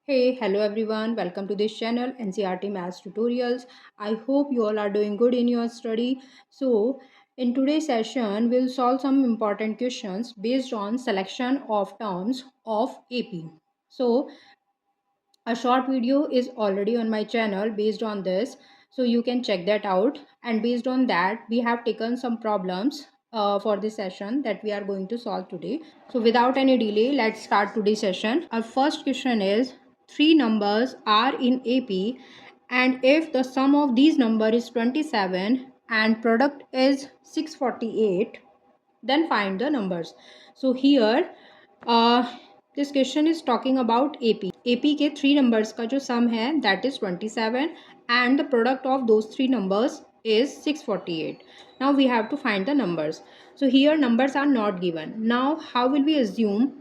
Hey, hello everyone. Welcome to this channel NCRT Maths Tutorials. I hope you all are doing good in your study. So, in today's session, we'll solve some important questions based on selection of terms of AP. So, a short video is already on my channel based on this, so you can check that out. And based on that, we have taken some problems for this session that we are going to solve today. So without any delay, let's start today's session. Our first question is, three numbers are in AP, and if the sum of these numbers is 27 and product is 648, then find the numbers. So here this question is talking about AP के three numbers का जो सम है that is 27 and the product of those three numbers is 648. Now we have to find the numbers. So here numbers are not given. Now how will we assume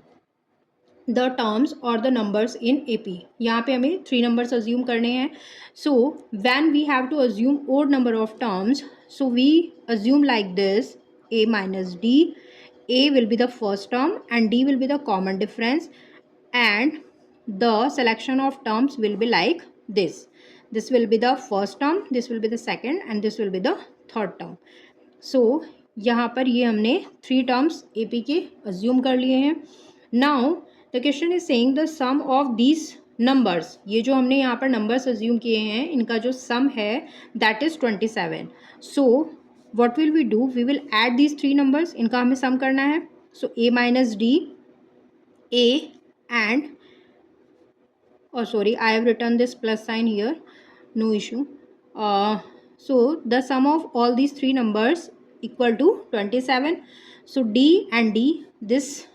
the terms or the numbers in AP? यहाँ पे हमें three numbers assume करने हैं. So when we have to assume odd number of terms, so we assume like this: a minus d. A will be the first term and d will be the common difference, and the selection of terms will be like this. This will be the first term, this will be the second, and this will be the third term. So यहाँ पर ये हमने three terms AP के assume कर लिए हैं. Now the question is saying the sum of these numbers. ये जो हमने यहाँ पर numbers assume किए हैं इनका जो sum है that is 27. So what will we do? We will add these three numbers. इनका हमें sum करना है. So a minus d, a and I have written this plus sign here, no issue. So the sum of all these three numbers equal to 27. So d and d, this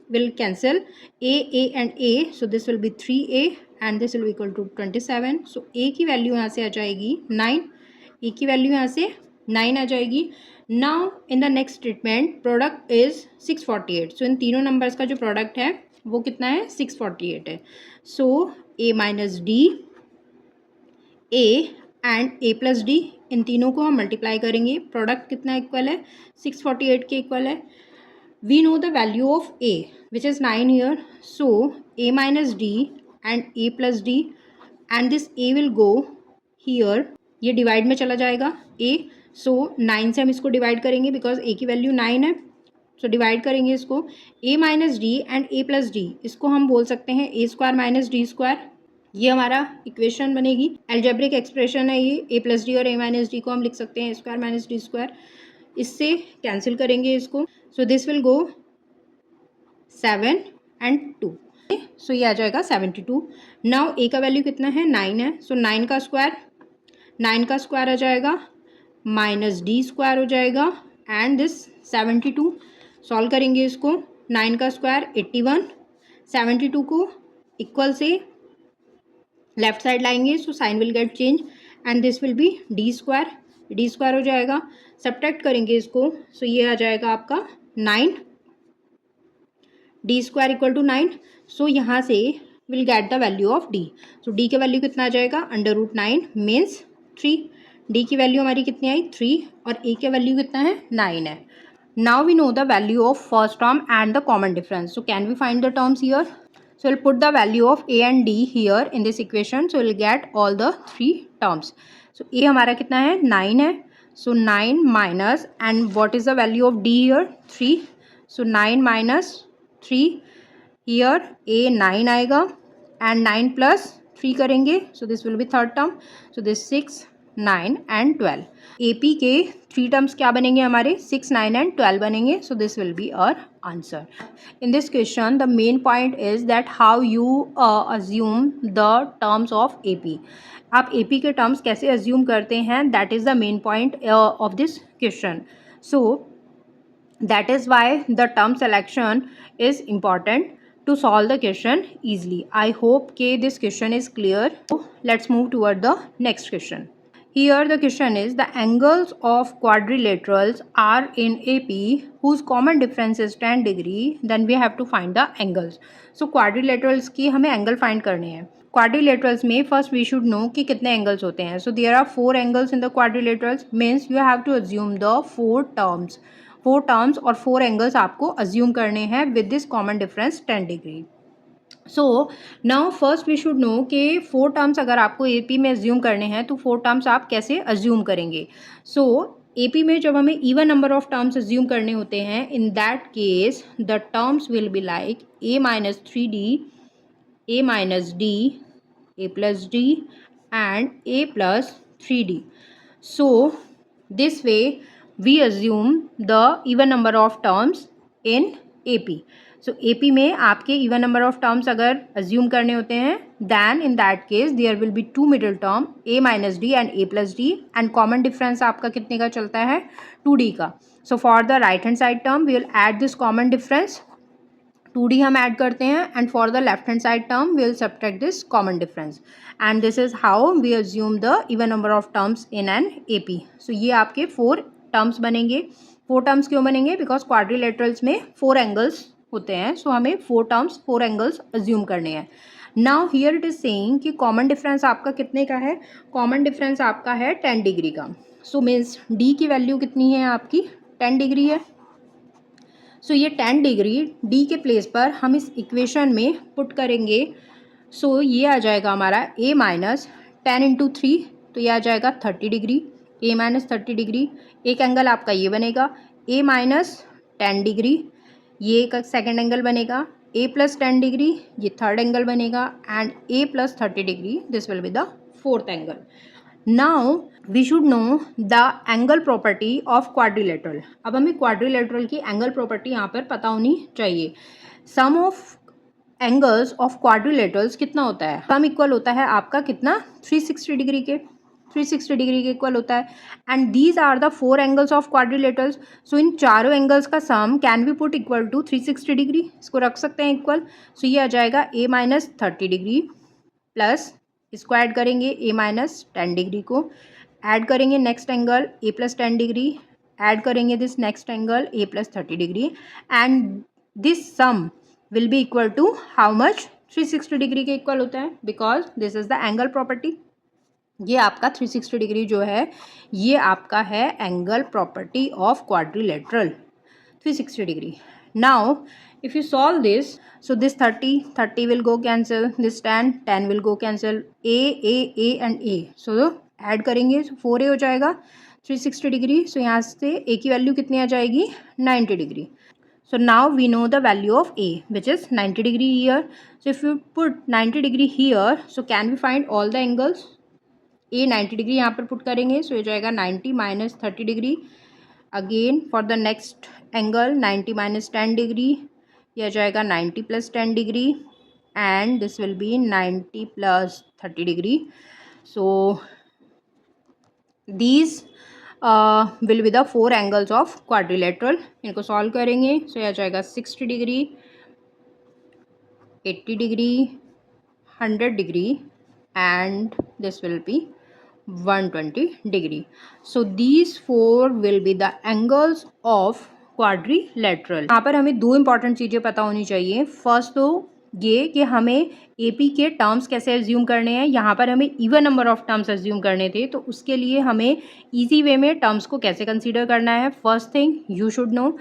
will cancel. A and a, so this will be 3a and this will be equal to 27. So a की value यहाँ से आ जाएगी 9, a की value यहाँ से 9 आ जाएगी. Now in the next statement product is 648. So इन तीनों numbers का जो product है वो कितना है 648 है. So a minus d, a and a plus d, इन तीनों को हम मल्टीप्लाई करेंगे. प्रोडक्ट कितना इक्वल है 648 के इक्वल है. We know the value of a which is 9 here. So a minus d and a plus d, and this a will go here. ये divide में चला जाएगा a. So 9 से हम इसको डिवाइड करेंगे बिकॉज a की वैल्यू 9 है. सो डिवाइड करेंगे इसको. a minus D and a plus D, इसको हम बोल सकते हैं a square minus D square. ये हमारा इक्वेशन बनेगी. एल्जेब्रिक एक्सप्रेशन है ये. a प्लस डी और a माइनस डी को हम लिख सकते हैं a square minus D square. इससे कैंसिल करेंगे इसको. सो दिस विल गो 7 and 2. सो ये आ जाएगा 72. नाउ a का वैल्यू कितना है 9 है. सो 9 का स्क्वायर आ जाएगा माइनस डी स्क्वायर हो जाएगा एंड दिस 72. सॉल्व करेंगे इसको. 9 का स्क्वायर 81, 72 को इक्वल से लेफ्ट साइड लाएंगे. So sine will get change and this will B D square हो जाएगा. सब्ट्रैक्ट करेंगे इसको. सो ये आ जाएगा आपका 9, डी स्क्वायर इक्वल टू 9. सो यहाँ से will get the value of D. So D के वैल्यू कितना आ जाएगा √9 मीन्स 3. डी की वैल्यू हमारी कितनी आई 3 और ए के वैल्यू कितना है 9 है. Now we know the value of first term and the common difference. So can we find the terms here? So we'll put the value of a and d here in this equation. So we'll get all the three terms. So a हमारा कितना है 9 है. So 9 minus, and what is the value of d here 3. So 9 minus 3, here a 9 आएगा and 9 plus 3 करेंगे. So this will be third term. So this 6, 9 and 12. AP के three terms क्या बनेंगे हमारे 6, 9 and 12 बनेंगे. So this will be our answer. In this question the main point is that how you assume the terms of AP. आप AP के terms कैसे assume करते हैं, that is the main point of this question. So that is why the term selection is important to solve the question easily. I hope this question is clear. So let's move toward the next question. Here the question is the angles of quadrilaterals are in AP whose common difference is 10 degree. Then we have to find the angles. So quadrilaterals की हमें angle find करने हैं. Quadrilaterals में first we should know कि कितने angles होते हैं. So there are 4 angles in the quadrilaterals, means you have to assume the 4 terms और 4 angles आपको assume करने हैं with this common difference 10 degree. So now first we should know कि 4 terms अगर आपको एपी में अज्यूम करने हैं तो 4 टर्म्स आप कैसे अज्यूम करेंगे. सो एपी में जब हमें even number of terms assume करने होते हैं, in that case the terms will be like a minus 3d, a minus d, a plus d and a plus 3d. So this way we assume the even number of terms in AP. So AP में आपके even number of terms अगर assume करने होते हैं, then in that case there will be two middle term a minus d and a plus d and common difference आपका कितने का चलता है 2d का. So for the right hand side term we will add this common difference 2d हम add करते हैं and for the left hand side term we will subtract this common difference and this is how we assume the even number of terms in an AP. So ये आपके 4 terms बनेंगे. 4 terms क्यों बनेंगे? Because quadrilaterals में 4 angles होते हैं. सो हमें 4 terms 4 angles assume करने हैं. Now here it is saying कि कॉमन डिफरेंस आपका कितने का है? कॉमन डिफरेंस आपका है 10 डिग्री का. सो मीन्स डी की वैल्यू कितनी है आपकी? 10 डिग्री है. सो ये 10 डिग्री डी के प्लेस पर हम इस इक्वेशन में पुट करेंगे. सो ये आ जाएगा हमारा a माइनस 10 इंटू 3, तो ये आ जाएगा 30 डिग्री. a minus 30 degree. एक एंगल आपका ये बनेगा a माइनस 10 डिग्री, ये एक सेकेंड एंगल बनेगा. a प्लस 10 डिग्री, ये थर्ड एंगल बनेगा. And a plus 30 degree, this will be the fourth angle. Now we should know the angle property of quadrilateral. अब हमें क्वाड्रिलेटरल की एंगल प्रॉपर्टी यहाँ पर पता होनी चाहिए. सम ऑफ एंगल्स ऑफ क्वाड्रिलेटरल्स कितना होता है? सम इक्वल होता है आपका कितना? 360 डिग्री के. 360 डिग्री के इक्वल होता है. And these are the 4 angles of quadrilaterals. So इन चारों एंगल्स का sum can be put equal to 360 degree. इसको रख सकते हैं इक्वल. सो ये आ जाएगा a माइनस 30 डिग्री प्लस, इसको ऐड करेंगे a माइनस 10 डिग्री को, ऐड करेंगे next angle a plus 10 degree, add करेंगे this next angle a plus 30 degree and this sum will be equal to how much? 360 degree के equal होता है because this is the angle property. ये आपका 360 degree जो है ये आपका है angle property of quadrilateral 360 degree. Now if you solve this, so this 30 will go cancel, this 10 will go cancel, a and a, so add करेंगे. so 4a हो जाएगा 360 डिग्री. so यहाँ से a की वैल्यू कितनी आ जाएगी? 90 degree. so now we know the value of a which is 90 degree here. so if you put 90 degree here, so can we find all the angles? a 90 degree यहाँ पर put करेंगे. so ये जाएगा 90 minus 30 degree. Again for the next angle 90 minus 10 degree, यह जाएगा 90 plus 10 degree and this will B 90 plus 30 degree. So these will be the 4 angles of quadrilateral. इनको solve करेंगे. सो यह जाएगा 60 degree, 80 degree, 100 degree and this will B 120 degree. So these 4 will be the angles of quadrilateral. यहाँ पर हमें 2 important चीज़ें पता होनी चाहिए. फर्स्ट तो ये कि हमें AP के टर्म्स कैसे एज्यूम करने हैं. यहाँ पर हमें even number of terms assume करने थे, तो उसके लिए हमें ईजी वे में टर्म्स को कैसे कंसीडर करना है, first thing you should know.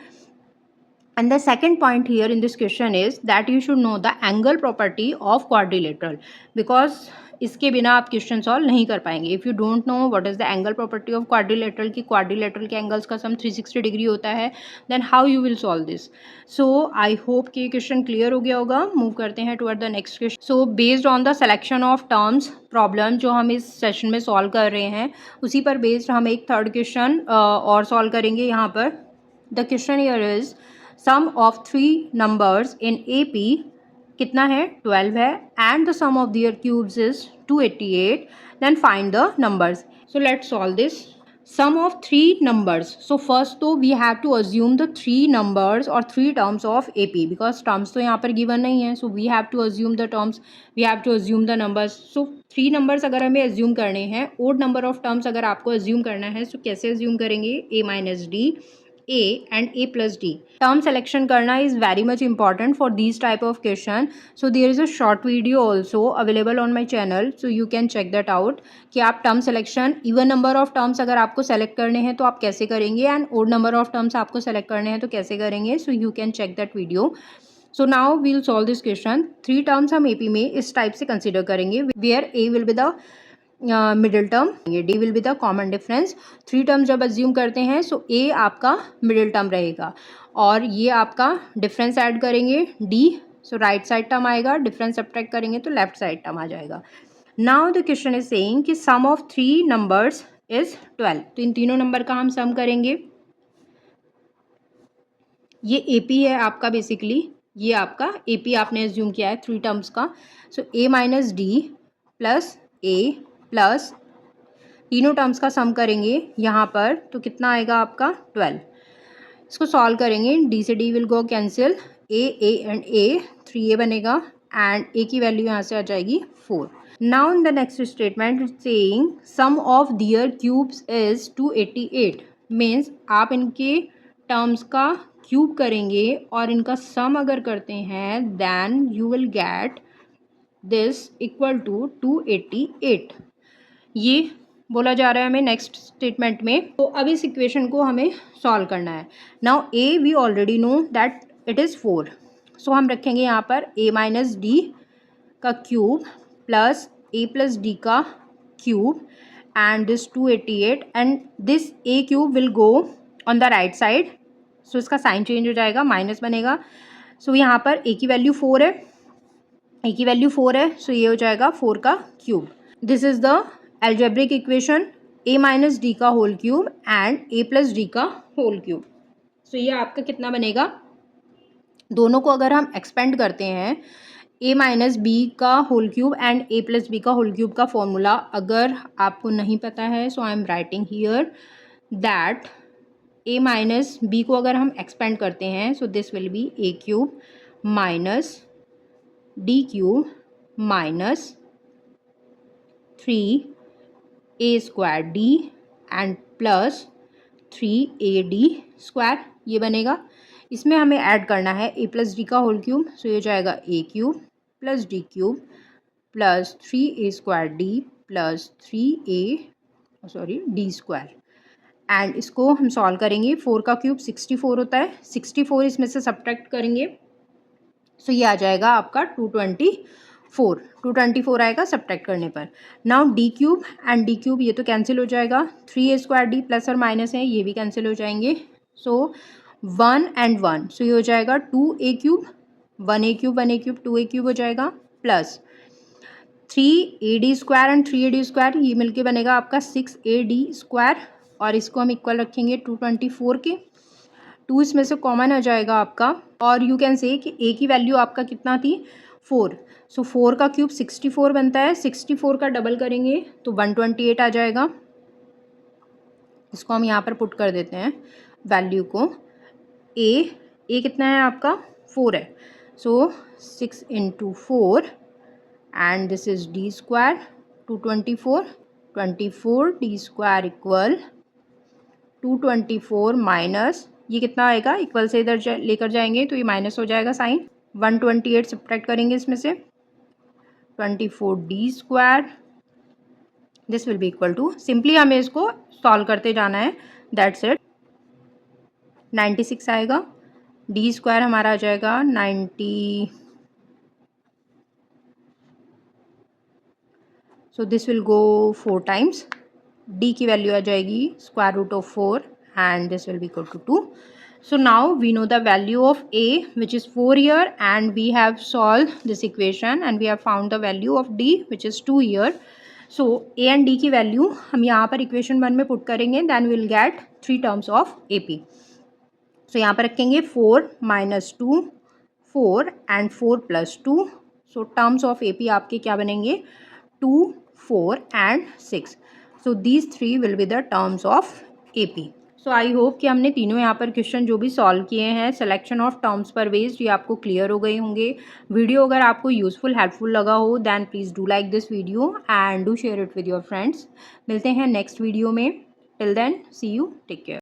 And the second point here in this question is that you should know the angle property of quadrilateral, because इसके बिना आप क्वेश्चन सॉल्व नहीं कर पाएंगे. If you don't know what is the angle property of quadrilateral की quadrilateral के angles का sum 360 degree होता है, then how you will solve this. So I hope कि क्वेश्चन क्लियर हो गया होगा. मूव करते हैं toward the next question. So based on the selection of terms problem जो हम इस सेशन में सॉल्व कर रहे हैं, उसी पर बेस्ड हम एक थर्ड क्वेश्चन और सॉल्व करेंगे. यहाँ पर the question here is sum of 3 numbers in AP कितना है? 12 है. And the sum of their cubes is 288. Then find the numbers. So let's solve this. Sum of 3 numbers. So first तो we have to assume the 3 numbers और 3 terms of AP because terms तो यहाँ पर given नहीं है. So we have to assume the terms, we have to assume the numbers. So 3 numbers अगर हमें assume करने हैं, ओड नंबर ऑफ टर्म्स अगर आपको अज्यूम करना है, सो कैसे अज्यूम करेंगे? a minus D, a and a plus d. Term selection करना is very much important for these type of question. So there is a short video also available on my channel, so you can check that out कि आप term selection even number of terms अगर आपको select करने हैं तो आप कैसे करेंगे, and odd number of terms आपको select करने हैं तो कैसे करेंगे. So you can check that video. So now we'll solve this question. 3 terms हम एपी में इस टाइप से कंसिडर करेंगे where A will be the middle term, D will be the common difference. 3 term जब अज्यूम करते हैं सो ए आपका middle term रहेगा और ये आपका डिफरेंस ऐड करेंगे डी, सो राइट साइड टर्म आएगा, डिफरेंस सब्ट्रैक्ट करेंगे तो लेफ्ट साइड टर्म आ जाएगा। Now the question is saying कि सम ऑफ 3 नंबर्स इज 12। तो इन तीनों नंबर का हम सम करेंगे। ये एपी है आपका, बेसिकली ये आपका एपी आपने एज्यूम किया है 3 टर्म्स का। सो ए minus D plus a plus तीनों टर्म्स का सम करेंगे यहाँ पर तो कितना आएगा आपका 12। इसको सॉल्व करेंगे, डी से D will go cancel, A and A 3a बनेगा एंड ए की वैल्यू यहाँ से आ जाएगी 4। Now in the next statement saying sum of their cubes is 288। Means आप इनके टर्म्स का क्यूब करेंगे और इनका सम अगर करते हैं then you will get this equal to 288। ये बोला जा रहा है हमें नेक्स्ट स्टेटमेंट में। तो अब इस इक्वेशन को हमें सॉल्व करना है। Now a we already know that it is 4, so हम रखेंगे यहाँ पर ए माइनस डी का cube plus a plus d का cube and this 288 and this a cube will go on the right side, so इसका sign change हो जाएगा, minus बनेगा। सो यहाँ पर ए की वैल्यू 4 है, ए की वैल्यू 4 है, सो ये हो जाएगा 4 का cube. This is the algebraic equation a minus d का whole cube and a plus d का होल क्यूब। सो ये आपका कितना बनेगा, दोनों को अगर हम एक्सपेंड करते हैं ए माइनस बी का whole cube and a plus b का होल क्यूब का फॉर्मूला अगर आपको नहीं पता है so I am writing here that a minus b को अगर हम एक्सपेंड करते हैं so this will be a cube minus d cube minus 3a square d and plus 3ad square, ये बनेगा। इसमें हमें ऐड करना है ए प्लस डी का होल क्यूब, सो ये हो जाएगा a cube plus d cube plus 3a square d plus 3a d square and इसको हम सॉल्व करेंगे। 4 का क्यूब 64 होता है, 64 इसमें से सब्ट्रैक्ट करेंगे सो ये आ जाएगा आपका 224 आएगा सब्ट्रैक्ट करने पर। Now D cube and D cube ये तो कैंसिल हो जाएगा, 3a स्क्वायर डी प्लस और माइनस है ये भी कैंसिल हो जाएंगे, सो 1 एंड 1 सो ये हो जाएगा 2a cube 1a cube 1a cube 2a cube हो जाएगा plus 3ad square and 3ad square ये मिलके बनेगा आपका 6ad स्क्वायर और इसको हम इक्वल रखेंगे 224 के, 2 इसमें से कॉमन आ जाएगा आपका और यू कैन से कि a की वैल्यू आपका कितना थी 4, सो 4 का क्यूब 64 बनता है, 64 का डबल करेंगे तो 128 आ जाएगा। इसको हम यहाँ पर पुट कर देते हैं वैल्यू को, a कितना है आपका 4 है, सो 6 into 4 and this is D square 224 D square equal 224 minus ये कितना आएगा, इक्वल से इधर लेकर जाएंगे तो ये माइनस हो जाएगा साइन, 128 सब्ट्रैक्ट करेंगे इसमें से 24 D square, this will be equal to, simply हमें इसको सॉल्व करते जाना है, दैट्स इट, 96 आएगा, डी स्क्वायर हमारा आ जाएगा 90, so this will go 4 times, D की वैल्यू आ जाएगी square root of 4 and this will be equal to 2. So now we know the value of a which is 4 here and we have solved this equation and we have found the value of d which is 2 here. So a and d की value हम यहाँ पर equation 1 में put करेंगे, then we will get 3 terms of AP. So यहाँ पर रखेंगे 4 minus 2 4 and 4 plus 2. So terms of AP आपके क्या बनेंगे 2 4 and 6. So these 3 will be the terms of AP. So I hope कि हमने तीनों यहाँ पर क्वेश्चन जो भी सॉल्व किए हैं सिलेक्शन ऑफ टर्म्स पर बेस्ड ये आपको क्लियर हो गए होंगे। वीडियो अगर आपको यूजफुल हेल्पफुल लगा हो then please do like this video and do share it with your friends. मिलते हैं नेक्स्ट वीडियो में, till then see you, take care.